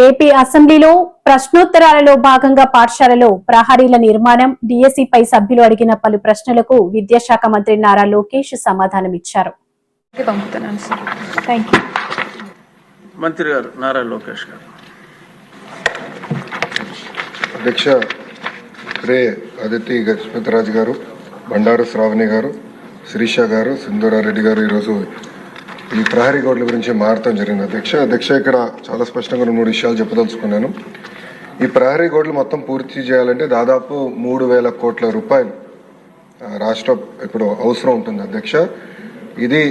AP అసెంబ్లీలో ప్రశ్నోత్తరాలలో భాగంగా పాఠశాలలో ప్రహరీల నిర్మాణం, డిఎస్సిపై సభ్యులు అడిగిన పలు ప్రశ్నలకు విద్యాశాఖ మంత్రి నారా లోకేష్ సమాధానమిచ్చారు. మంత్రి గారు నారా లోకేష్ గారు. అధ్యక్ష, ఇప్పుడే అదితి గజపతిరాజు గారు, బండారు శ్రావణి గారు, శిరీష గారు, సింధూరారెడ్డి గారు ఈరోజు ఈ ప్రహరీ గోడల గురించి మారటం జరిగింది. అధ్యక్ష ఇక్కడ చాలా స్పష్టంగా 3 విషయాలు చెప్పదలుచుకున్నాను. ఈ ప్రహరీ గోడలు మొత్తం పూర్తి చేయాలంటే దాదాపు 3,000 కోట్ల రూపాయలు రాష్ట్ర ఇప్పుడు అవసరం ఉంటుంది. అధ్యక్ష, ఇది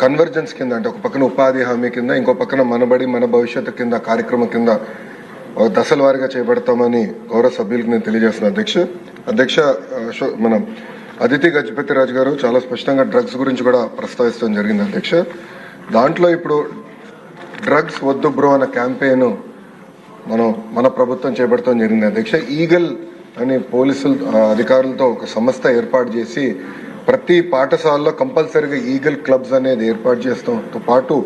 కన్వర్జెన్స్ కింద, అంటే ఒక పక్కన ఉపాధి హామీ కింద, ఇంకో పక్కన మనబడి మన భవిష్యత్తు కింద కార్యక్రమం కింద దశల వారీగా చేపడతామని గౌరవ సభ్యులకు నేను తెలియజేస్తున్నాను. అధ్యక్ష మన అదితి గజపతిరాజు గారు చాలా స్పష్టంగా డ్రగ్స్ గురించి కూడా ప్రస్తావించడం జరిగింది. అధ్యక్ష, దాంట్లో ఇప్పుడు డ్రగ్స్ వద్దు బ్రో అన్న క్యాంపెయిన్ మన ప్రభుత్వం చేపడతాం జరిగింది. అధ్యక్ష, ఈగల్ అని పోలీసులు అధికారులతో ఒక సంస్థ ఏర్పాటు చేసి ప్రతి పాఠశాలలో కంపల్సరీగా ఈగల్ క్లబ్స్ అనేది ఏర్పాటు చేస్తాంతో పాటు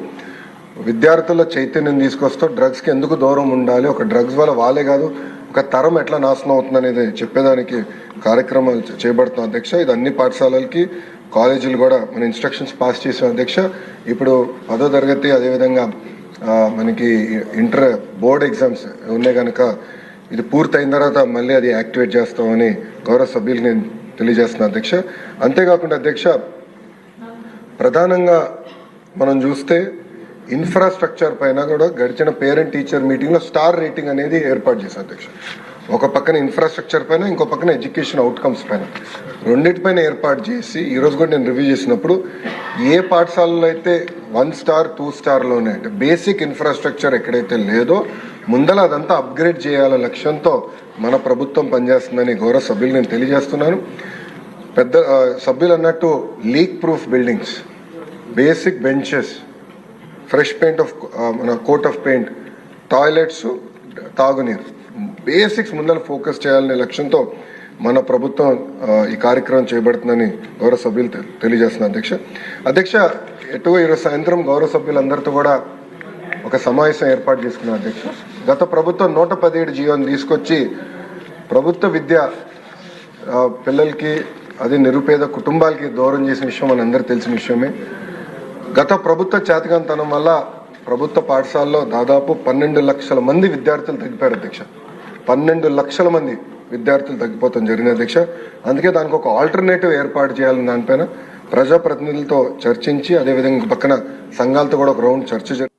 విద్యార్థుల చైతన్యం తీసుకొస్తూ డ్రగ్స్కి ఎందుకు దూరం ఉండాలి, ఒక డ్రగ్స్ వల్ల వాళ్ళే కాదు ఒక తరం ఎట్లా నాశనం అవుతుంది అనేది చెప్పేదానికి కార్యక్రమాలు చేపడుతున్నాం. అధ్యక్ష, ఇది అన్ని పాఠశాలలకి కాలేజీలు కూడా మన ఇన్స్ట్రక్షన్స్ పాస్ చేసాం. అధ్యక్ష, ఇప్పుడు 10వ తరగతి అదేవిధంగా మనకి ఇంటర్ బోర్డ్ ఎగ్జామ్స్ ఉన్నాయి కనుక ఇది పూర్తయిన తర్వాత మళ్ళీ అది యాక్టివేట్ చేస్తామని గౌరవ సభ్యులు నేను తెలియజేస్తున్నాను. అధ్యక్ష, అంతేకాకుండా అధ్యక్ష, ప్రధానంగా మనం చూస్తే ఇన్ఫ్రాస్ట్రక్చర్ పైన కూడా గడిచిన పేరెంట్ టీచర్ మీటింగ్లో స్టార్ రేటింగ్ అనేది ఏర్పాటు చేశారు. అధ్యక్ష, ఒక పక్కన ఇన్ఫ్రాస్ట్రక్చర్ పైన, ఇంకో పక్కన ఎడ్యుకేషన్ అవుట్కమ్స్ పైన రెండింటిపైన ఏర్పాటు చేసి ఈరోజు కూడా నేను రివ్యూ చేసినప్పుడు ఏ పాఠశాలలో అయితే 1 స్టార్ 2 స్టార్లోనే అంటే బేసిక్ ఇన్ఫ్రాస్ట్రక్చర్ ఎక్కడైతే లేదో ముందల అదంతా అప్గ్రేడ్ చేయాల లక్ష్యంతో మన ప్రభుత్వం పనిచేస్తుందని గౌరవ సభ్యులు నేను తెలియజేస్తున్నాను. పెద్ద సభ్యులు అన్నట్టు leak proof buildings, basic benches, fresh paint of మన కోట్ ఆఫ్ పెయింట్, టాయిలెట్స్, తాగునీరు, బేసిక్స్ ముందర ఫోకస్ చేయాలనే లక్ష్యంతో మన ప్రభుత్వం ఈ కార్యక్రమం చేపడుతుందని గౌరవ సభ్యులు తెలియజేస్తున్నారు. అధ్యక్ష, ఈరోజు సాయంత్రం గౌరవ సభ్యులందరితో కూడా ఒక సమావేశం ఏర్పాటు చేసుకున్నారు. అధ్యక్ష, గత ప్రభుత్వం 117 జీవోని తీసుకొచ్చి ప్రభుత్వ విద్య పిల్లలకి, అది నిరుపేద కుటుంబాలకి దూరం చేసిన విషయం మనందరూ తెలిసిన విషయమే. గత ప్రభుత్వ చేతకాంతనం వల్ల ప్రభుత్వ పాఠశాలలో దాదాపు 12 లక్షల మంది విద్యార్థులు తగ్గిపోయారు. అధ్యక్ష, 12 లక్షల మంది విద్యార్థులు తగ్గిపోతాం జరిగింది. అధ్యక్ష, అందుకే దానికి ఒక ఆల్టర్నేటివ్ ఏర్పాటు చేయాలని దానిపైన ప్రజాప్రతినిధులతో చర్చించి అదేవిధంగా పక్కన సంఘాలతో కూడా ఒక రౌండ్ చర్చ జరిగింది.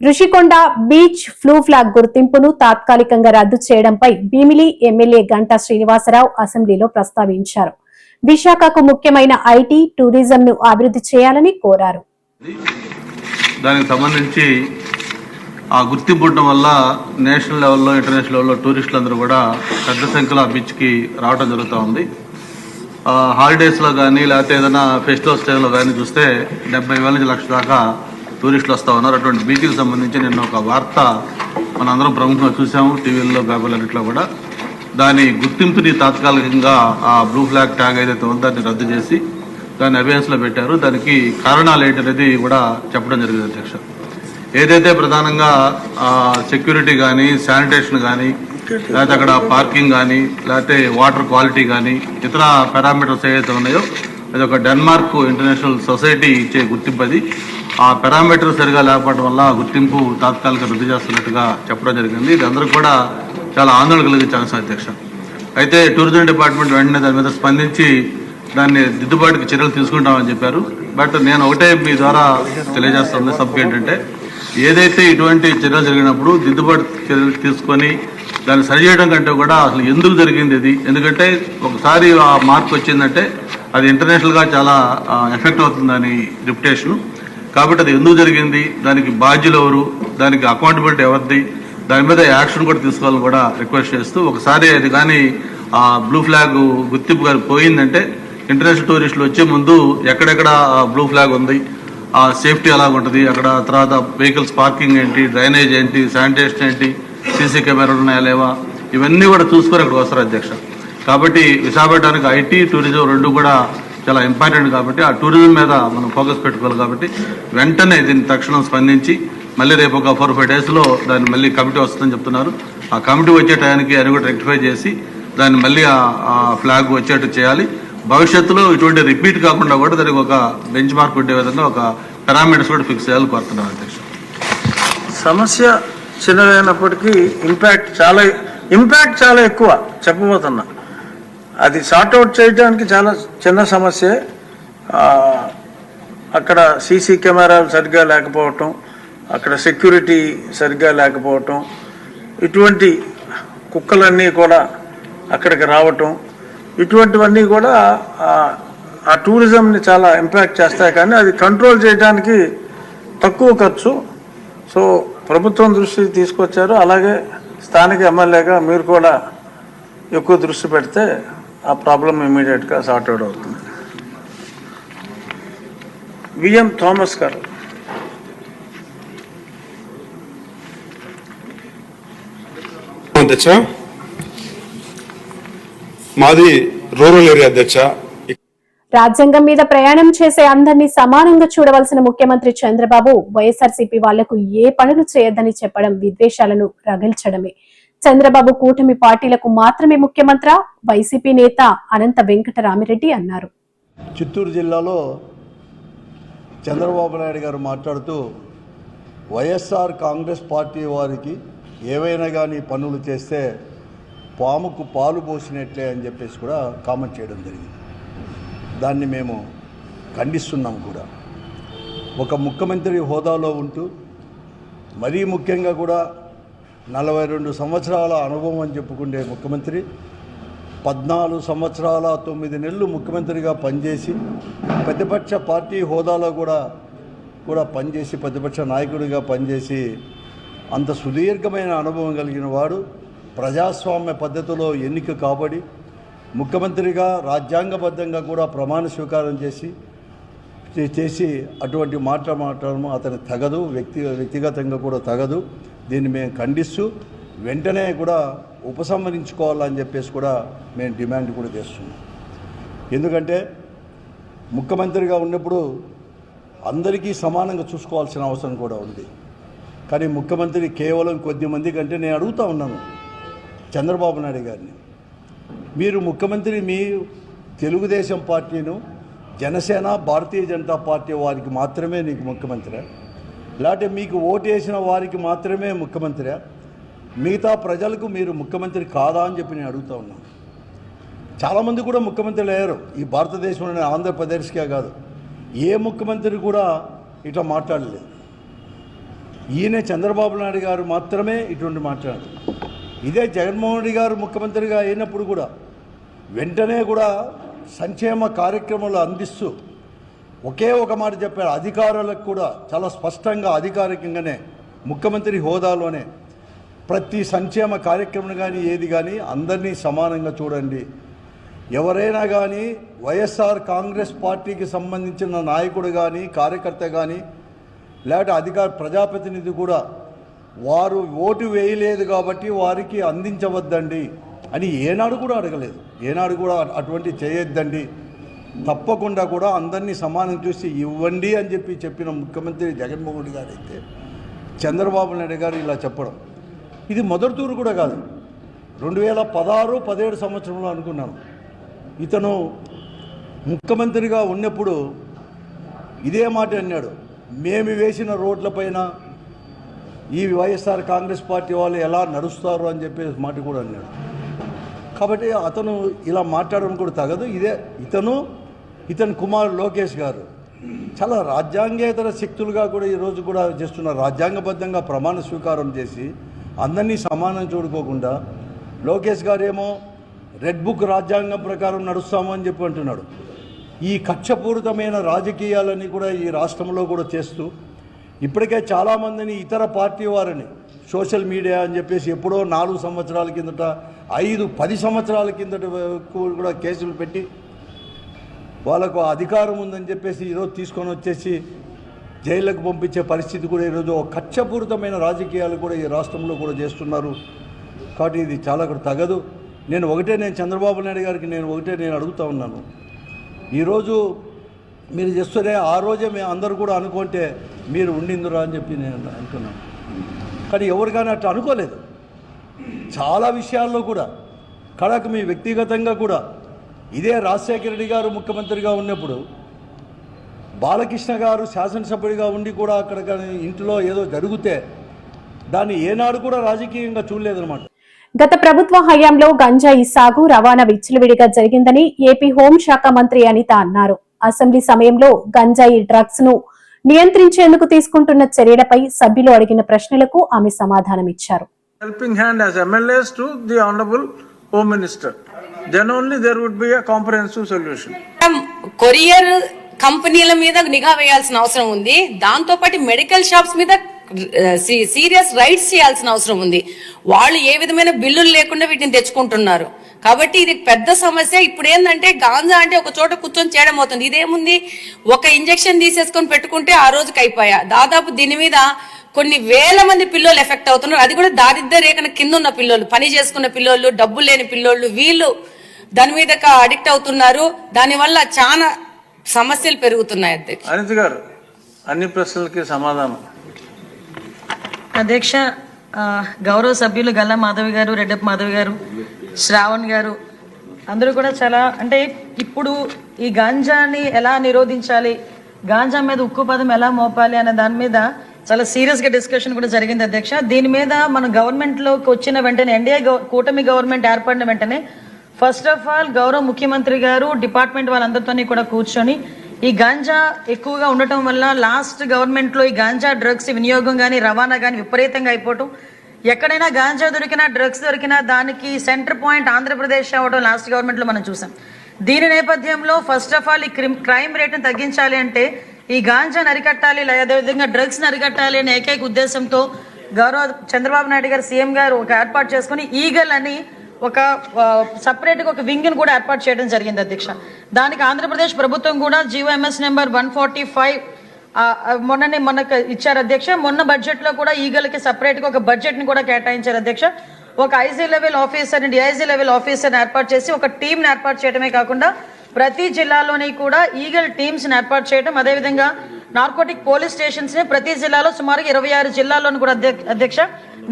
రుషికొండ బీచ్ ఫ్లూ ఫ్లాగ్ గుర్తింపును తాత్కాలికంగా రద్దు చేయడంపై భీమిలి ఎమ్మెల్యే గంటా శ్రీనివాసరావు అసెంబ్లీలో ప్రస్తావించారు. విశాఖకు ముఖ్యమైన ఐటీ, టూరిజంను అభివృద్ధి చేయాలని కోరారు. దానికి సంబంధించి ఆ గుర్తింపు ఉండడం వల్ల నేషనల్ లెవెల్లో, ఇంటర్నేషనల్ లెవెల్లో టూరిస్టులు అందరూ కూడా పెద్ద సంఖ్యలో ఆ బీచ్కి రావడం జరుగుతూ ఉంది. హాలిడేస్లో కానీ లేకపోతే ఏదైనా ఫెస్టివల్స్ టైంలో కానీ చూస్తే 70,000 నుంచి 1,00,000 దాకా టూరిస్టులు వస్తూ ఉన్నారు. అటువంటి బీచ్కి సంబంధించి నిన్న ఒక వార్త మనందరం ప్రముఖంగా చూసాము, టీవీల్లో, పేపర్లన్నింటిలో కూడా. దాని గుర్తింపుని తాత్కాలికంగా ఆ బ్లూ ఫ్లాగ్ ట్యాగ్ ఏదైతే ఉందో దాన్ని రద్దు చేసి దాన్ని అవేర్నెస్లో పెట్టారు. దానికి కారణాలు ఏంటనేది కూడా చెప్పడం జరిగింది. అధ్యక్ష, ఏదైతే ప్రధానంగా సెక్యూరిటీ కానీ, శానిటేషన్ కానీ, లేకపోతే అక్కడ పార్కింగ్ కానీ, లేకపోతే వాటర్ క్వాలిటీ కానీ, ఇతర పారామీటర్స్ ఏవైతే ఉన్నాయో అది ఒక డెన్మార్క్ ఇంటర్నేషనల్ సొసైటీ ఇచ్చే గుర్తింపు. అది ఆ పారామీటర్ సరిగా లేకపోవడం వల్ల ఆ గుర్తింపు తాత్కాలిక రద్దు చేస్తున్నట్టుగా చెప్పడం జరిగింది. ఇది అందరూ కూడా చాలా ఆందోళన కలిగించే అంశం. అధ్యక్ష, అయితే టూరిజం డిపార్ట్మెంట్ వెంటనే దాని మీద స్పందించి దాన్ని దిద్దుబాటుకి చర్యలు తీసుకుంటామని చెప్పారు. బట్ నేను ఒకటే మీ ద్వారా తెలియజేస్తుంది సభ్యులు ఏంటంటే, ఏదైతే ఇటువంటి చర్యలు జరిగినప్పుడు దిద్దుబాటు చర్యలు తీసుకొని దాన్ని సరిచేయడం కంటే కూడా అసలు ఎందుకు జరిగింది ఇది, ఎందుకంటే ఒకసారి ఆ మార్క్ వచ్చిందంటే అది ఇంటర్నేషనల్గా చాలా ఎఫెక్ట్ అవుతుందని రిప్యుటేషను. కాబట్టి అది ఎందుకు జరిగింది, దానికి బాధ్యులు ఎవరు, దానికి అకౌంటబిలిటీ ఎవరిది, దాని మీద యాక్షన్ కూడా తీసుకోవాలని కూడా రిక్వెస్ట్ చేస్తూ, ఒకసారి అది కానీ ఆ బ్లూ ఫ్లాగ్ గుర్తింపు కానీ పోయిందంటే ఇంటర్నేషనల్ టూరిస్టులు వచ్చే ముందు ఎక్కడెక్కడ బ్లూ ఫ్లాగ్ ఉంది, ఆ సేఫ్టీ ఎలా ఉంటుంది, అక్కడ తర్వాత వెహికల్స్ పార్కింగ్ ఏంటి, డ్రైనేజ్ ఏంటి, శానిటేషన్ ఏంటి, సీసీ కెమెరాలు ఉన్నాయా లేవా, ఇవన్నీ కూడా చూసుకొని అక్కడికి వస్తారు. అధ్యక్ష, కాబట్టి విశాఖపట్నానికి ఐటీ, టూరిజం రెండు కూడా చాలా ఇంపార్టెంట్ కాబట్టి ఆ టూరిజం మీద మనం ఫోకస్ పెట్టుకోవాలి. కాబట్టి వెంటనే దీన్ని తక్షణం స్పందించి మళ్ళీ రేపు ఒక 4-5 డేస్లో దాన్ని మళ్ళీ కమిటీ వస్తుందని చెప్తున్నారు. ఆ కమిటీ వచ్చే టయానికి అది కూడా రెక్టిఫై చేసి దాన్ని మళ్ళీ ఆ ఫ్లాగ్ వచ్చేట్టు చేయాలి. భవిష్యత్తులో ఇటువంటి రిపీట్ కాకుండా కూడా దానికి ఒక బెంచ్ మార్క్ ఉండే విధంగా ఒక పారామీటర్స్ కూడా ఫిక్స్ చేయాలని కోరుతున్నాను అధ్యక్ష. సమస్య చిన్నదైనప్పటికీ ఇంపాక్ట్ చాలా ఎక్కువ చెప్పబోతున్నా. అది సార్ట్అవుట్ చేయడానికి చాలా చిన్న సమస్య. అక్కడ సీసీ కెమెరాలు సరిగ్గా లేకపోవటం, అక్కడ సెక్యూరిటీ సరిగ్గా లేకపోవటం, ఇటువంటి కుక్కలన్నీ కూడా అక్కడికి రావటం, ఇటువంటివన్నీ కూడా ఆ టూరిజంని చాలా ఇంపాక్ట్ చేస్తాయి. కానీ అది కంట్రోల్ చేయడానికి తక్కువ ఖర్చు. సో ప్రభుత్వం దృష్టికి తీసుకొచ్చారు. అలాగే స్థానిక ఎమ్మెల్యేగా మీరు కూడా ఎక్కువ దృష్టి పెడితే ఆ ప్రాబ్లం ఇమీడియట్గా సార్ట్అవుట్ అవుతుంది. విఎం థామస్ గారు. అధ్యక్ష, మాది రూరల్ ఏరియా అధ్యక్ష. రాజ్యాంగం మీద ప్రయాణం చేసే అందరినీ సమానంగా చూడవలసిన ముఖ్యమంత్రి చంద్రబాబు వైఎస్ఆర్సీపీ వాళ్లకు ఏ పనులు చేయొద్దని చెప్పడం విద్వేషాలను రగిల్చడమే. చంద్రబాబు కూటమి పార్టీలకు మాత్రమే ముఖ్యమంత్రి వైసీపీ నేత అనంత వెంకటరామిరెడ్డి అన్నారు. చిత్తూరు జిల్లాలో చంద్రబాబు నాయుడు గారు మాట్లాడుతూ వైఎస్ఆర్ కాంగ్రెస్ పార్టీ వారికి ఏవైనా కానీ పనులు చేస్తే పాముకు పాలు పోసినట్లే అని చెప్పేసి కూడా కామెంట్ చేయడం జరిగింది. దాన్ని మేము ఖండిస్తున్నాం కూడా. ఒక ముఖ్యమంత్రి హోదాలో ఉంటూ మరీ ముఖ్యంగా కూడా 42 సంవత్సరాల అనుభవం అని చెప్పుకునే ముఖ్యమంత్రి 14 సంవత్సరాల 9 నెలలు ముఖ్యమంత్రిగా పనిచేసి ప్రతిపక్ష పార్టీ హోదాలో కూడా పనిచేసి ప్రతిపక్ష నాయకుడిగా పనిచేసి అంత సుదీర్ఘమైన అనుభవం కలిగిన వాడు ప్రజాస్వామ్య పద్ధతిలో ఎన్నిక కాబడి ముఖ్యమంత్రిగా రాజ్యాంగబద్ధంగా కూడా ప్రమాణ స్వీకారం చేసి అటువంటి మాట్లాడడం అతనికి తగదు, వ్యక్తిగతంగా కూడా తగదు. దీన్ని మేము ఖండిస్తూ వెంటనే కూడా ఉపసంహరించుకోవాలని చెప్పేసి కూడా మేము డిమాండ్ కూడా చేస్తున్నాం. ఎందుకంటే ముఖ్యమంత్రిగా ఉన్నప్పుడు అందరికీ సమానంగా చూసుకోవాల్సిన అవసరం కూడా ఉంది. కానీ ముఖ్యమంత్రి కేవలం కొద్ది మంది కంటే నేను అడుగుతూ ఉన్నాను చంద్రబాబు నాయుడు గారిని, మీరు ముఖ్యమంత్రి మీ తెలుగుదేశం పార్టీను, జనసేన, భారతీయ జనతా పార్టీ వారికి మాత్రమే నీకు ముఖ్యమంత్రి, లేకపోతే మీకు ఓటు వేసిన వారికి మాత్రమే ముఖ్యమంత్రి, మిగతా ప్రజలకు మీరు ముఖ్యమంత్రి కాదా అని చెప్పి నేను అడుగుతూ ఉన్నాను. చాలామంది కూడా ముఖ్యమంత్రులు అయ్యారు ఈ భారతదేశంలోనే, ఆంధ్రప్రదేశ్కే కాదు. ఏ ముఖ్యమంత్రి కూడా ఇట్లా మాట్లాడలేదు. ఈయన చంద్రబాబు నాయుడు గారు మాత్రమే ఇటువంటి మాట్లాడారు. ఇదే జగన్మోహన్ రెడ్డి గారు ముఖ్యమంత్రిగా అయినప్పుడు కూడా వెంటనే కూడా సంక్షేమ కార్యక్రమాలు అందిస్తూ ఒకే ఒక మాట చెప్పారు. అధికారులకు కూడా చాలా స్పష్టంగా అధికారికంగానే ముఖ్యమంత్రి హోదాలోనే ప్రతి సంక్షేమ కార్యక్రమం కానీ ఏది కానీ అందరినీ సమానంగా చూడండి. ఎవరైనా కానీ వైఎస్ఆర్ కాంగ్రెస్ పార్టీకి సంబంధించిన నాయకుడు కానీ కార్యకర్త కానీ లేకపోతే ప్రజాప్రతినిధి కూడా వారు ఓటు వేయలేదు కాబట్టి వారికి అందించవద్దండి అని ఏనాడు కూడా అడగలేదు. ఏనాడు కూడా అటువంటి చేయొద్దండి, తప్పకుండా కూడా అందరినీ సమానం చూసి ఇవ్వండి అని చెప్పిన ముఖ్యమంత్రి జగన్మోహన్ రెడ్డి గారు అయితే చంద్రబాబు నాయుడు గారు ఇలా చెప్పడం ఇది మొదటి తూరు కూడా కాదు. 2016-17 సంవత్సరంలో అనుకున్నాను ఇతను ముఖ్యమంత్రిగా ఉన్నప్పుడు ఇదే మాట అన్నాడు, మేము వేసిన రోడ్లపైన ఈ వైఎస్ఆర్ కాంగ్రెస్ పార్టీ వాళ్ళు ఎలా నడుస్తారు అని చెప్పేసి మాట కూడా అన్నాడు. కాబట్టి అతను ఇలా మాట్లాడడం కూడా తగదు. ఇతని కుమారుడు లోకేష్ గారు చాలా రాజ్యాంగేతర శక్తులుగా కూడా ఈరోజు కూడా చేస్తున్నారు. రాజ్యాంగబద్ధంగా ప్రమాణ స్వీకారం చేసి అందరినీ సమానం చూడుకోకుండా లోకేష్ గారు ఏమో రెడ్ బుక్ రాజ్యాంగం ప్రకారం నడుస్తాము అని చెప్పి అంటున్నాడు. ఈ కక్షపూరితమైన రాజకీయాలని కూడా ఈ రాష్ట్రంలో కూడా చేస్తూ ఇప్పటికే చాలామందిని ఇతర పార్టీ వారిని సోషల్ మీడియా అని చెప్పేసి ఎప్పుడో 4 సంవత్సరాల కిందట 5-10 సంవత్సరాల కిందట కూడా కేసులు పెట్టి వాళ్ళకు అధికారం ఉందని చెప్పేసి ఈరోజు తీసుకొని వచ్చేసి జైళ్ళకు పంపించే పరిస్థితి కూడా ఈరోజు కక్షపూరితమైన రాజకీయాలు కూడా ఈ రాష్ట్రంలో కూడా చేస్తున్నారు. కాబట్టి ఇది చాలా కూడా తగదు. నేను చంద్రబాబు నాయుడు గారికి నేను అడుగుతూ ఉన్నాను. ఈరోజు మీరు చేస్తూనే ఆ రోజే మేము అందరూ కూడా అనుకుంటే మీరు ఉండిందురా అని చెప్పి నేను అనుకున్నాను. కానీ ఎవరు కానీ అట్లా అనుకోలేదు. చాలా విషయాల్లో కూడా కడకు మీ వ్యక్తిగతంగా కూడా ఇదే రాజశేఖర రెడ్డి గారు ముఖ్యమంత్రిగా ఉన్నప్పుడు బాలకృష్ణ గారు శాసనసభ్యుడిగా ఉండి కూడా అక్కడ కానీ ఇంట్లో ఏదో జరిగితే దాన్ని ఏనాడు కూడా రాజకీయంగా చూడలేదన్నమాట. గత ప్రభుత్వ హయాంలో గంజాయి సాగు రవాణా విచ్చలవిడిగా జరిగిందని ఏపీ హోంశాఖ మంత్రి అనిత అన్నారు. అసెంబ్లీ సమయంలో గంజాయి డ్రగ్స్ ను నియంత్రించేందుకు తీసుకుంటున్న చర్యలపై సభ్యులు అడిగిన ప్రశ్నలకు ఆమె సమాధానమిచ్చారు. Helping hand as MLAs to the Honorable Home Minister. Then only there would be a comprehensive solution. Courier కంపెనీల మీద నిఘా వేయాల్సిన అవసరం ఉంది. దాంతో పాటు మెడికల్ షాప్స్ మీద సీరియస్ రైట్స్ చేయాల్సిన అవసరం ఉంది. వాళ్ళు ఏ విధమైన బిల్లులు లేకుండా వీటిని తెచ్చుకుంటున్నారు. కాబట్టి ఇది పెద్ద సమస్య. ఇప్పుడు ఏంటంటే గాంజా అంటే ఒక చోట కూర్చొని చేయడం అవుతుంది. ఇదేముంది, ఒక ఇంజెక్షన్ తీసేసుకొని పెట్టుకుంటే ఆ రోజుకి అయిపోయా. దాదాపు దీని మీద కొన్ని వేల మంది పిల్లలు ఎఫెక్ట్ అవుతున్నారు. అది కూడా దారిద్ర్య రేఖన కింద ఉన్న పిల్లలు, పని చేసుకున్న పిల్లలు, డబ్బులు లేని పిల్లలు, వీళ్ళు దాని మీద అడిక్ట్ అవుతున్నారు. దానివల్ల చాలా సమస్యలు పెరుగుతున్నాయి. అధ్యక్ష అనిత గారు అన్ని ప్రశ్నలకి సమాధానం. అధ్యక్ష, గౌరవ సభ్యులు గల్లా మాధవి గారు, రెడ్డప్ప మాధవి గారు, శ్రావణ్ గారు అందరూ కూడా చాలా అంటే ఇప్పుడు ఈ గాంజాని ఎలా నిరోధించాలి, గాంజా మీద ఉక్కు పదం ఎలా మోపాలి అనే దాని మీద చాలా సీరియస్గా డిస్కషన్ కూడా జరిగింది అధ్యక్ష. దీని మీద మన గవర్నమెంట్లోకి వచ్చిన వెంటనే, ఎన్డీఏ కూటమి గవర్నమెంట్ ఏర్పడిన వెంటనే ఫస్ట్ ఆఫ్ ఆల్ గౌరవ ముఖ్యమంత్రి గారు డిపార్ట్మెంట్ వాళ్ళందరితోని కూడా కూర్చొని ఈ గాంజా ఎక్కువగా ఉండటం వల్ల లాస్ట్ గవర్నమెంట్లో ఈ గాంజా డ్రగ్స్ వినియోగం కానీ రవాణా కానీ విపరీతంగా అయిపోవటం, ఎక్కడైనా గాంజా దొరికినా డ్రగ్స్ దొరికినా దానికి సెంటర్ పాయింట్ ఆంధ్రప్రదేశ్ అవ్వడం లాస్ట్ గవర్నమెంట్లో మనం చూసాం. దీని నేపథ్యంలో ఫస్ట్ ఆఫ్ ఆల్ ఈ క్రైమ్ రేట్ని తగ్గించాలి అంటే ఈ గాంజాని అరికట్టాలి, అదేవిధంగా డ్రగ్స్ని అరికట్టాలి అనే ఏకైక ఉద్దేశంతో గౌరవ చంద్రబాబు నాయుడు గారు సీఎం గారు ఒక ఏర్పాటు చేసుకుని ఈగల్ అని ఒక సపరేట్గా ఒక వింగ్ని కూడా ఏర్పాటు చేయడం జరిగింది అధ్యక్ష. దానికి ఆంధ్రప్రదేశ్ ప్రభుత్వం కూడా జీవోఎంఎస్ నెంబర్ 145 మొన్నకు ఇచ్చారు అధ్యక్ష. మొన్న బడ్జెట్లో కూడా ఈగల్కి సపరేట్గా ఒక బడ్జెట్ని కూడా కేటాయించారు అధ్యక్ష. ఒక ఐజీ లెవెల్ ఆఫీసర్ని, డిఐజీ లెవెల్ ఆఫీసర్ని ఏర్పాటు చేసి ఒక టీంని ఏర్పాటు చేయడమే కాకుండా ప్రతి జిల్లాలోని కూడా ఈగల్ టీమ్స్ని ఏర్పాటు చేయడం, అదేవిధంగా నార్కోటిక్ పోలీస్ స్టేషన్స్ని ప్రతి జిల్లాలో సుమారుగా 26 జిల్లాల్లోని కూడా అధ్యక్ష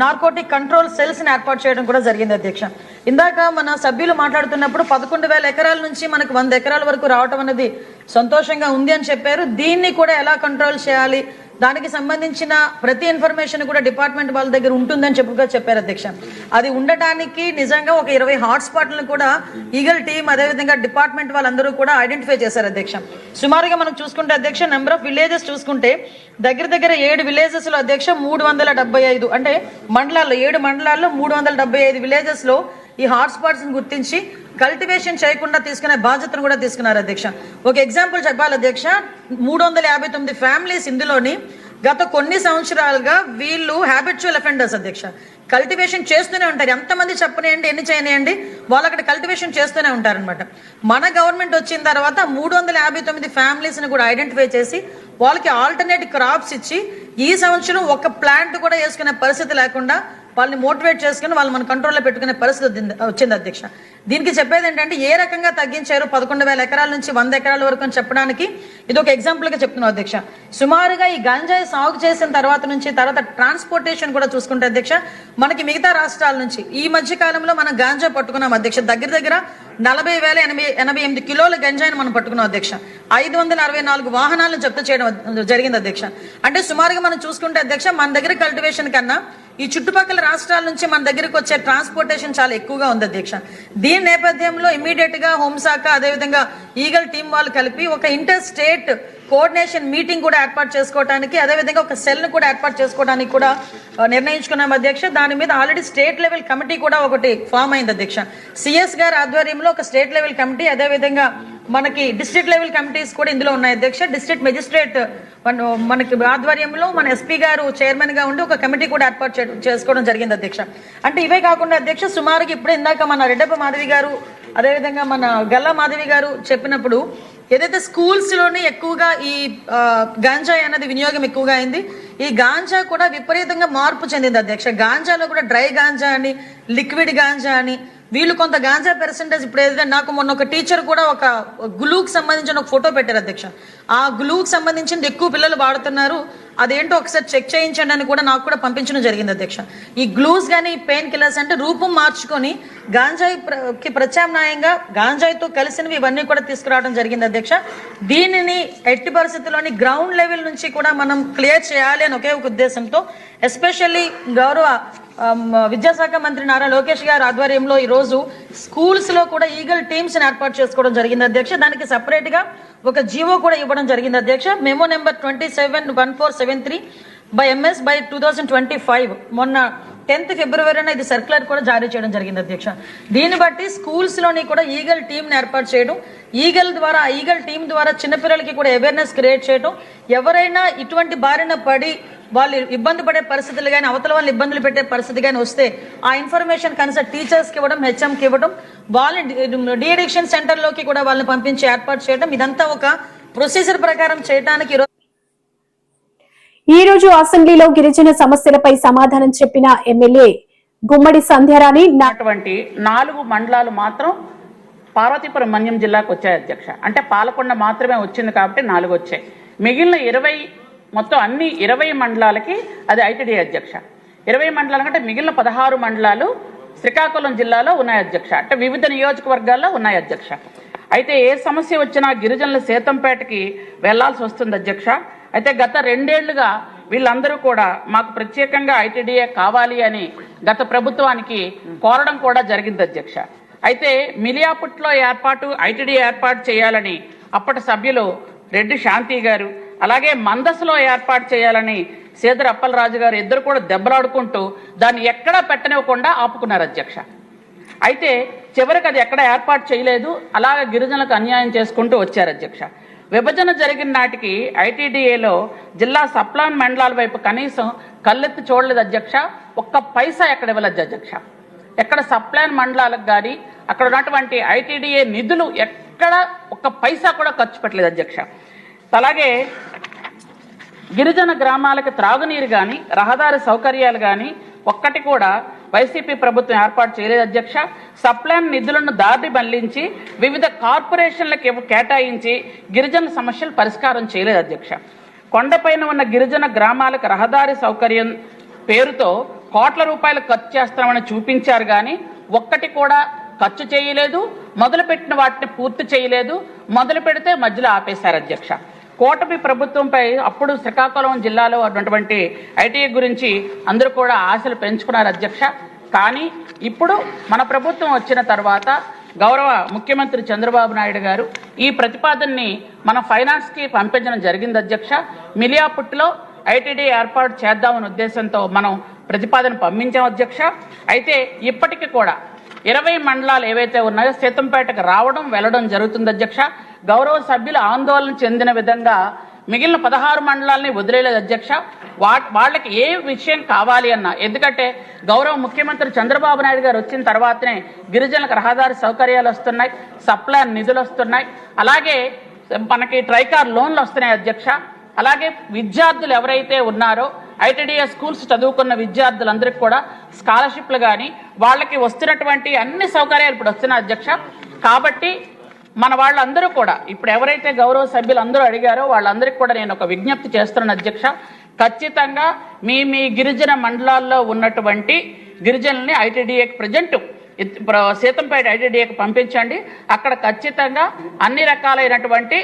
నార్కోటిక్ కంట్రోల్ సెల్స్ని ఏర్పాటు చేయడం కూడా జరిగింది అధ్యక్ష. ఇందాక మన సభ్యులు మాట్లాడుతున్నప్పుడు 11,000 ఎకరాల నుంచి మనకు 100 ఎకరాల వరకు రావటం అనేది సంతోషంగా ఉంది అని చెప్పారు. దీన్ని కూడా ఎలా కంట్రోల్ చేయాలి, దానికి సంబంధించిన ప్రతి ఇన్ఫర్మేషన్ కూడా డిపార్ట్మెంట్ వాళ్ళ దగ్గర ఉంటుందని చెప్పారు అధ్యక్ష. అది ఉండటానికి నిజంగా ఒక 20 హాట్స్పాట్లను కూడా ఈగల్ టీం అదేవిధంగా డిపార్ట్మెంట్ వాళ్ళందరూ కూడా ఐడెంటిఫై చేశారు అధ్యక్ష. సుమారుగా మనం చూసుకుంటే అధ్యక్ష నెంబర్ ఆఫ్ విలేజెస్ చూసుకుంటే దగ్గర 7 విలేజెస్లో అధ్యక్ష 375 అంటే మండలాల్లో 7 మండలాల్లో 375 విలేజెస్లో ఈ హాట్స్పాట్స్ని గుర్తించి కల్టివేషన్ చేయకుండా తీసుకునే బాధ్యతను కూడా తీసుకున్నారు అధ్యక్ష. ఒక ఎగ్జాంపుల్ చెప్పాలి అధ్యక్ష, 359 ఫ్యామిలీస్ ఇందులోని గత కొన్ని సంవత్సరాలుగా వీళ్ళు హ్యాబిచువల్ అఫెండర్స్ అధ్యక్ష. కల్టివేషన్ చేస్తూనే ఉంటారు. ఎంతమంది చెప్పనేయండి, ఎన్ని చేయనియండి, వాళ్ళు అక్కడ కల్టివేషన్ చేస్తూనే ఉంటారనమాట. మన గవర్నమెంట్ వచ్చిన తర్వాత 359 ఫ్యామిలీస్ని కూడా ఐడెంటిఫై చేసి వాళ్ళకి ఆల్టర్నేట్ క్రాప్స్ ఇచ్చి ఈ సంవత్సరం ఒక ప్లాంట్ కూడా వేసుకునే పరిస్థితి లేకుండా వాళ్ళని మోటివేట్ చేసుకుని వాళ్ళు మన కంట్రోల్లో పెట్టుకునే పరిస్థితి వచ్చింది అధ్యక్ష. దీనికి చెప్పేది ఏంటంటే ఏ రకంగా తగ్గించారు 11,000 ఎకరాల నుంచి 100 ఎకరాల వరకు అని చెప్పడానికి ఇది ఒక ఎగ్జాంపుల్గా చెప్తున్నాం అధ్యక్ష. సుమారుగా ఈ గంజాయి సాగు చేసిన తర్వాత ట్రాన్స్పోర్టేషన్ కూడా చూసుకుంటే అధ్యక్ష మనకి మిగతా రాష్ట్రాల నుంచి ఈ మధ్య కాలంలో మనం గాంజా పట్టుకున్నాం అధ్యక్ష. దగ్గర 40,088 కిలోల గంజాయిని మనం పట్టుకున్నాం అధ్యక్ష. 564 వాహనాలను జప్తు చేయడం జరిగింది అధ్యక్ష. అంటే సుమారుగా మనం చూసుకుంటే అధ్యక్ష మన దగ్గర కల్టివేషన్ కన్నా ఈ చుట్టుపక్కల రాష్ట్రాల నుంచి మన దగ్గరకు వచ్చే ట్రాన్స్పోర్టేషన్ చాలా ఎక్కువగా ఉంది అధ్యక్ష. దీని నేపథ్యంలో ఇమీడియట్ గా హోంశాఖ అదేవిధంగా ఈగల్ టీం వాళ్ళు కలిపి ఒక ఇంటర్ స్టేట్ కోఆర్డినేషన్ మీటింగ్ కూడా ఏర్పాటు చేసుకోవడానికి అదేవిధంగా ఒక సెల్ను కూడా ఏర్పాటు చేసుకోవడానికి కూడా నిర్ణయించుకున్నాం అధ్యక్ష. దాని మీద ఆల్రెడీ స్టేట్ లెవెల్ కమిటీ కూడా ఒకటి ఫామ్ అయింది అధ్యక్ష. సిఎస్ గారి ఆధ్వర్యంలో ఒక స్టేట్ లెవెల్ కమిటీ అదేవిధంగా మనకి డిస్ట్రిక్ట్ లెవెల్ కమిటీస్ కూడా ఇందులో ఉన్నాయి అధ్యక్ష. డిస్ట్రిక్ట్ మెజిస్ట్రేట్ మనకి ఆధ్వర్యంలో మన ఎస్పీ గారు చైర్మన్ గా ఉండి ఒక కమిటీ కూడా ఏర్పాటు చేసుకోవడం జరిగింది అధ్యక్ష. అంటే ఇవే కాకుండా అధ్యక్ష సుమారుగా ఇప్పుడు ఇందాక మన రెడ్డప్ప మాధవి గారు అదేవిధంగా మన గల్లా మాధవి గారు చెప్పినప్పుడు ఏదైతే స్కూల్స్లోనే ఎక్కువగా ఈ గాంజాయి అన్నది వినియోగం ఎక్కువగా అయింది, ఈ గాంజా కూడా విపరీతంగా మార్పు చెందింది అధ్యక్ష. గాంజాలో కూడా డ్రై గాంజా అని, లిక్విడ్ గాంజా అని, వీళ్ళు కొంత గాంజా పర్సెంటేజ్ ఇప్పుడు ఏదైతే నాకు మొన్న ఒక టీచర్ కూడా ఒక గ్లూకి సంబంధించిన ఒక ఫోటో పెట్టారు అధ్యక్ష. ఆ గ్లూకి సంబంధించింది ఎక్కువ పిల్లలు వాడుతున్నారు, అదేంటో ఒకసారి చెక్ చేయించండి అని కూడా నాకు కూడా పంపించడం జరిగింది అధ్యక్ష. ఈ గ్లూస్ కానీ పెయిన్ కిల్లర్స్ అంటే రూపం మార్చుకొని గాంజాయికి ప్రత్యామ్నాయంగా గాంజాయితో కలిసినవి ఇవన్నీ కూడా తీసుకురావడం జరిగింది అధ్యక్ష. దీనిని ఎట్టి పరిస్థితుల్లోని గ్రౌండ్ లెవెల్ నుంచి కూడా మనం క్లియర్ చేయాలి అని ఒకే ఒక ఉద్దేశంతో ఎస్పెషల్లీ గౌరవ విద్యాశాఖ మంత్రి నారా లోకేష్ గారి ఆధ్వర్యంలో ఈరోజు స్కూల్స్లో కూడా ఈగల్ టీమ్స్ని ఏర్పాటు చేసుకోవడం జరిగింది అధ్యక్ష. దానికి సపరేట్గా ఒక జీవో కూడా ఇవ్వడం జరిగింది అధ్యక్ష. మెమో నెంబర్ 271473/MS/2025 మొన్న 10th ఫిబ్రవరిన ఇది సర్క్యులర్ కూడా జారీ చేయడం జరిగింది అధ్యక్ష. దీన్ని బట్టి స్కూల్స్లోని కూడా ఈగల్ టీంని ఏర్పాటు చేయడం, ఈగల్ టీం ద్వారా చిన్నపిల్లలకి కూడా అవేర్నెస్ క్రియేట్ చేయడం, ఎవరైనా ఇటువంటి బారిన పడి వాళ్ళు ఇబ్బంది పడే పరిస్థితులు కానీ అవతల వాళ్ళు ఇబ్బందులు పెట్టే పరిస్థితి కానీ వస్తే ఆ ఇన్ఫర్మేషన్ కనీసం టీచర్స్కి ఇవ్వడం, హెచ్ఎంకి ఇవ్వడం, వాళ్ళని డీఅడిక్షన్ సెంటర్లోకి కూడా వాళ్ళని పంపించి ఏర్పాటు చేయడం, ఇదంతా ఒక ప్రొసీజర్ ప్రకారం చేయడానికి ఈ రోజు అసెంబ్లీలో గిరిజన సమస్యలపై సమాధానం చెప్పిన ఎమ్మెల్యే గుమ్మడి సంధ్యారాణి 4 మండలాలు మాత్రం పార్వతీపురం మన్యం జిల్లాకు వచ్చాయి అధ్యక్ష. అంటే పాలకొండ మాత్రమే వచ్చింది కాబట్టి 4 వచ్చాయి. మిగిలిన 20 మొత్తం అన్ని 20 మండలాలకి అది ఐటీడీ అధ్యక్ష. 20 మండలాల కంటే మిగిలిన 16 మండలాలు శ్రీకాకుళం జిల్లాలో ఉన్నాయి అధ్యక్ష. అంటే వివిధ నియోజకవర్గాల్లో ఉన్నాయి అధ్యక్ష. అయితే ఏ సమస్య వచ్చినా గిరిజనుల సేతంపేటకి వెళ్లాల్సి వస్తుంది అధ్యక్ష. అయితే గత 2 ఏళ్లుగా వీళ్ళందరూ కూడా మాకు ప్రత్యేకంగా ఐటీడీఏ కావాలి అని గత ప్రభుత్వానికి కోరడం కూడా జరిగింది అధ్యక్ష. అయితే మిలియాపుట్లో ఐటీడీ ఏర్పాటు చేయాలని అప్పటి సభ్యులు రెడ్డి శాంతి గారు, అలాగే మందస్సులో ఏర్పాటు చేయాలని సేదర్ అప్పలరాజు గారు ఇద్దరు కూడా దెబ్బలాడుకుంటూ దాన్ని ఎక్కడా పెట్టనివ్వకుండా ఆపుకున్నారు అధ్యక్ష. అయితే చివరికి అది ఎక్కడ ఏర్పాటు చేయలేదు, అలాగే గిరిజనులకు అన్యాయం చేసుకుంటూ వచ్చారు అధ్యక్ష. విభజన జరిగిన నాటికి ఐటీడీఏలో జిల్లా సప్లాన్ మండలాల వైపు కనీసం కళ్ళెత్తి చూడలేదు అధ్యక్ష. ఒక్క పైసా ఎక్కడ ఇవ్వలేదు అధ్యక్ష. ఎక్కడ సప్లాన్ మండలాలకు కానీ అక్కడ ఉన్నటువంటి ఐటీడీఏ నిధులు ఎక్కడ ఒక్క పైసా కూడా ఖర్చు పెట్టలేదు అధ్యక్ష. అలాగే గిరిజన గ్రామాలకు త్రాగునీరు కానీ రహదారి సౌకర్యాలు కానీ ఒక్కటి కూడా వైసీపీ ప్రభుత్వం ఏర్పాటు చేయలేదు అధ్యక్ష. సప్లాన్ నిధులను దారి మళ్లించి వివిధ కార్పొరేషన్లకు కేటాయించి గిరిజన సమస్యలు పరిష్కారం చేయలేదు అధ్యక్ష. కొండపైన ఉన్న గిరిజన గ్రామాలకు రహదారి సౌకర్యం పేరుతో కోట్ల రూపాయలు ఖర్చు చేస్తామని చూపించారు కానీ ఒక్కటి కూడా ఖర్చు చేయలేదు. మొదలుపెట్టిన వాటిని పూర్తి చేయలేదు. మొదలు పెడితే మధ్యలో ఆపేశారు అధ్యక్ష. కూటమి ప్రభుత్వంపై అప్పుడు శ్రీకాకుళం జిల్లాలో ఉన్నటువంటి ఐటీఐ గురించి అందరూ కూడా ఆశలు పెంచుకున్నారు అధ్యక్ష. కానీ ఇప్పుడు మన ప్రభుత్వం వచ్చిన తర్వాత గౌరవ ముఖ్యమంత్రి చంద్రబాబు నాయుడు గారు ఈ ప్రతిపాదనని మన ఫైనాన్స్కి పంపించడం జరిగింది అధ్యక్ష. మిలియాపుట్లో ఐటీడీ ఏర్పాటు చేద్దామనే ఉద్దేశంతో మనం ప్రతిపాదన పంపించాం అధ్యక్ష. అయితే ఇప్పటికీ కూడా 20 మండలాలు ఏవైతే ఉన్నాయో సీతంపేటకు రావడం వెళ్ళడం జరుగుతుంది అధ్యక్ష. గౌరవ సభ్యులు ఆందోళన చెందిన విధంగా మిగిలిన 16 మండలాలని వదిలేలేదు అధ్యక్ష. వాళ్ళకి ఏ విషయం కావాలి అన్నా, ఎందుకంటే గౌరవ ముఖ్యమంత్రి చంద్రబాబు నాయుడు గారు వచ్చిన తర్వాతనే గిరిజనులకు రహదారి సౌకర్యాలు వస్తున్నాయి, సప్లాన్ నిధులు వస్తున్నాయి, అలాగే మనకి ట్రైకార్ లోన్లు వస్తున్నాయి అధ్యక్ష. అలాగే విద్యార్థులు ఎవరైతే ఉన్నారో ఐటీడీఏ స్కూల్స్ చదువుకున్న విద్యార్థులందరికీ కూడా స్కాలర్షిప్లు కానీ వాళ్ళకి వస్తున్నటువంటి అన్ని సౌకర్యాలు ఇప్పుడు వస్తున్నాయి అధ్యక్ష. కాబట్టి మన వాళ్ళందరూ కూడా ఇప్పుడు ఎవరైతే గౌరవ సభ్యులు అందరూ అడిగారో వాళ్ళందరికీ కూడా నేను ఒక విజ్ఞప్తి చేస్తున్నాను అధ్యక్ష. ఖచ్చితంగా మీ గిరిజన మండలాల్లో ఉన్నటువంటి గిరిజనుల్ని ఐటీడీఏకి ప్రజెంట్ సీతంపేట ఐటీడీఏకి పంపించండి. అక్కడ ఖచ్చితంగా అన్ని రకాలైనటువంటి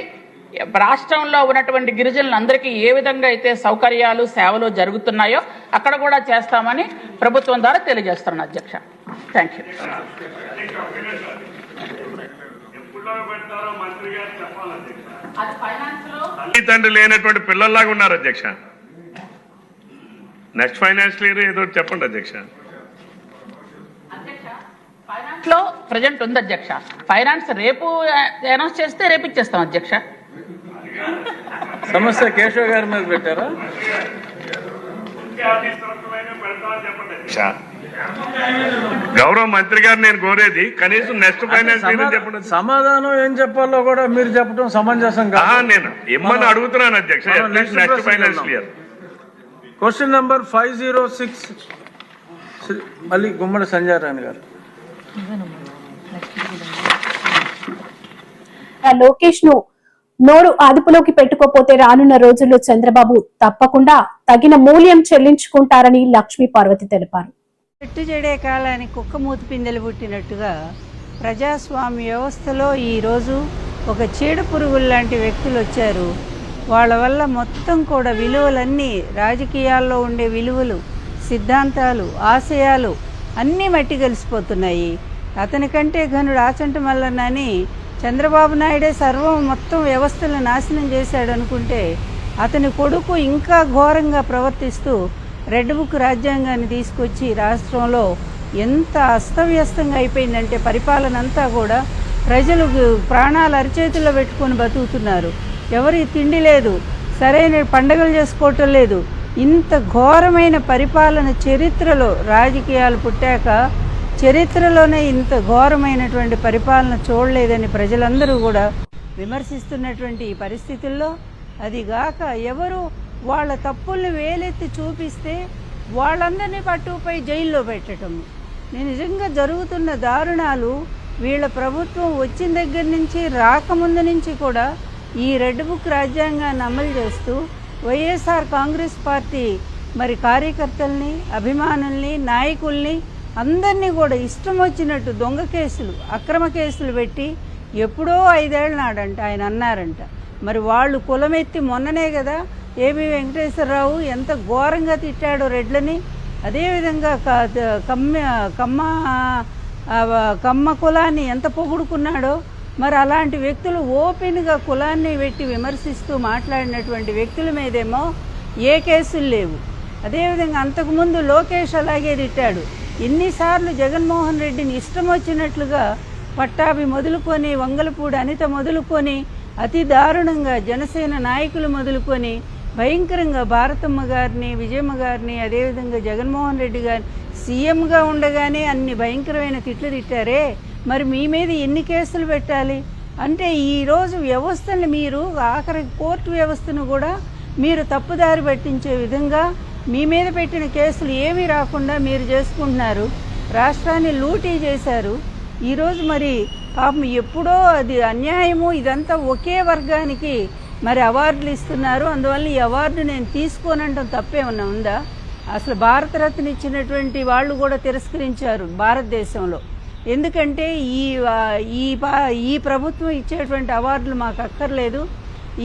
రాష్ట్రంలో ఉన్నటువంటి గిరిజనులందరికీ ఏ విధంగా అయితే సౌకర్యాలు సేవలు జరుగుతున్నాయో అక్కడ కూడా చేస్తామని ప్రభుత్వం ద్వారా తెలియజేస్తున్నాను అధ్యక్ష. Thank you. తండ్రి లేనటువంటి పిల్లల్లాగా ఉన్నారు అధ్యక్ష. నెక్స్ట్ ఫైనాన్షియల్ ఇయర్ ఏదో చెప్పండి అధ్యక్ష. ఫైనాన్స్ లో ప్రజెంట్ ఉంది అధ్యక్ష. ఫైనాన్స్ రేపు అనౌన్స్ చేస్తే రేపు ఇచ్చేస్తాం అధ్యక్ష. సమస్య కేశవ్ గారి మీద పెట్టారా? గౌరవ మంత్రి గారు నేను కోరేది కనీసం నెక్స్ట్ ఫైనాన్స్ చెప్పండి. సమాధానం ఏం చెప్పాలో కూడా మీరు చెప్పడం సమంజసం కాదు. నేను ఇమ్మని అడుగుతున్నాను అధ్యక్ష. Next finance year. Question number 506 మళ్ళీ గుమ్మడి సంజయ్ రాణి గారు. లోకేష్ ను నోరు అదుపులోకి పెట్టుకోపోతే రానున్న రోజుల్లో చంద్రబాబు తప్పకుండా తగిన మూల్యం చెల్లించుకుంటారని లక్ష్మీ పార్వతి తెలిపారు. చెట్టు చెడే కాలానికి కుక్క మూతి పిందెలు పుట్టినట్టుగా ప్రజాస్వామ్య వ్యవస్థలో ఈరోజు ఒక చీడ పురుగులు లాంటి వ్యక్తులు వచ్చారు. వాళ్ళ వల్ల మొత్తం కూడా విలువలన్నీ, రాజకీయాల్లో ఉండే విలువలు, సిద్ధాంతాలు, ఆశయాలు అన్నీ మట్టి కలిసిపోతున్నాయి. అతనికంటే ఘనుడు ఆచంట మల్లన్నని చంద్రబాబు నాయుడే సర్వం మొత్తం వ్యవస్థలను నాశనం చేశాడు అనుకుంటే, అతని కొడుకు ఇంకా ఘోరంగా ప్రవర్తిస్తూ రెడ్ బుక్ రాజ్యాంగాన్ని తీసుకొచ్చి రాష్ట్రంలో ఎంత అస్తవ్యస్తంగా అయిపోయిందంటే పరిపాలన అంతా కూడా ప్రజలు ప్రాణాలు అరిచేతుల్లో పెట్టుకొని బతుకుతున్నారు. ఎవరి తిండి లేదు, సరైన పండుగలు చేసుకోవటం లేదు. ఇంత ఘోరమైన పరిపాలన చరిత్రలో, రాజకీయాలు పుట్టాక చరిత్రలోనే ఇంత ఘోరమైనటువంటి పరిపాలన చూడలేదని ప్రజలందరూ కూడా విమర్శిస్తున్నటువంటి ఈ పరిస్థితుల్లో, అదిగాక ఎవరు వాళ్ళ తప్పుల్ని వేలెత్తి చూపిస్తే వాళ్ళందరినీ పట్టుకుపోయి జైల్లో పెట్టడం, నిజంగా జరుగుతున్న దారుణాలు వీళ్ళ ప్రభుత్వం వచ్చిన దగ్గర నుంచి రాకముందు నుంచి కూడా ఈ రెడ్ బుక్ రాజ్యాంగాన్ని అమలు చేస్తూ వైఎస్ఆర్ కాంగ్రెస్ పార్టీ మరి కార్యకర్తల్ని, అభిమానుల్ని, నాయకుల్ని అందరినీ కూడా ఇష్టం వచ్చినట్టు దొంగ కేసులు, అక్రమ కేసులు పెట్టి ఎప్పుడో 5 ఏళ్ల నాడంట ఆయన అన్నారంట. మరి వాళ్ళు కులమెత్తి మొన్ననే కదా ఏబి వెంకటేశ్వరరావు ఎంత ఘోరంగా తిట్టాడో రెడ్లని, అదేవిధంగా కమ్మ కులాన్ని ఎంత పొగుడుకున్నాడో, మరి అలాంటి వ్యక్తులు ఓపెన్గా కులాన్ని పెట్టి విమర్శిస్తూ మాట్లాడినటువంటి వ్యక్తుల మీదేమో ఏ కేసులు లేవు. అదేవిధంగా అంతకుముందు లోకేష్ అలాగే తిట్టాడు. ఎన్నిసార్లు జగన్మోహన్ రెడ్డిని ఇష్టం వచ్చినట్లుగా పట్టాభి మొదలుకొని, వంగలపూడి అనిత మొదలుకొని, అతి దారుణంగా జనసేన నాయకులు మొదలుకొని భయంకరంగా భారతమ్మ గారిని, విజయమ్మ గారిని, అదేవిధంగా జగన్మోహన్ రెడ్డి గారిని సీఎంగా ఉండగానే అన్ని భయంకరమైన తిట్లు తిట్టారే, మరి మీ మీద ఎన్ని కేసులు పెట్టాలి అంటే ఈరోజు వ్యవస్థను మీరు ఆఖరి కోర్టు వ్యవస్థను కూడా మీరు తప్పుదారి పట్టించే విధంగా మీ మీద పెట్టిన కేసులు ఏమీ రాకుండా మీరు చేసుకుంటున్నారు. రాష్ట్రాన్ని లూటీ చేశారు. ఈరోజు మరి పాపం ఎప్పుడో అది అన్యాయము, ఇదంతా ఒకే వర్గానికి మరి అవార్డులు ఇస్తున్నారు. అందువల్ల ఈ అవార్డు నేను తీసుకోనంటాం తప్పేమన్నా ఉందా? అసలు భారతరత్న ఇచ్చినటువంటి వాళ్ళు కూడా తిరస్కరించారు భారతదేశంలో. ఎందుకంటే ఈ ప్రభుత్వం ఇచ్చేటువంటి అవార్డులు మాకు అక్కర్లేదు,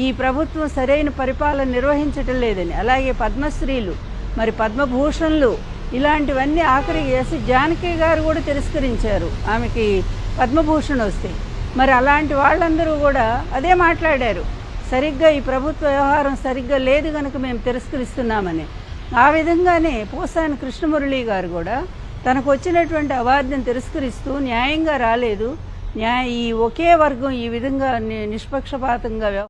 ఈ ప్రభుత్వం సరైన పరిపాలన నిర్వహించటం లేదని. అలాగే పద్మశ్రీలు, మరి పద్మభూషణ్లు, ఇలాంటివన్నీ ఆఖరికి ఎస్ జానకి గారు కూడా తిరస్కరించారు ఆమెకి పద్మభూషణ్ వస్తే. మరి అలాంటి వాళ్ళందరూ కూడా అదే మాట్లాడారు, సరిగ్గా ఈ ప్రభుత్వ వ్యవహారం సరిగ్గా లేదు కనుక మేము తిరస్కరిస్తున్నామని. ఆ విధంగానే పోసాని కృష్ణమురళి గారు కూడా తనకు వచ్చినటువంటి అవార్డుని తిరస్కరిస్తూ న్యాయంగా రాలేదు, ఈ ఒకే వర్గం ఈ విధంగా నిష్పక్షపాతంగా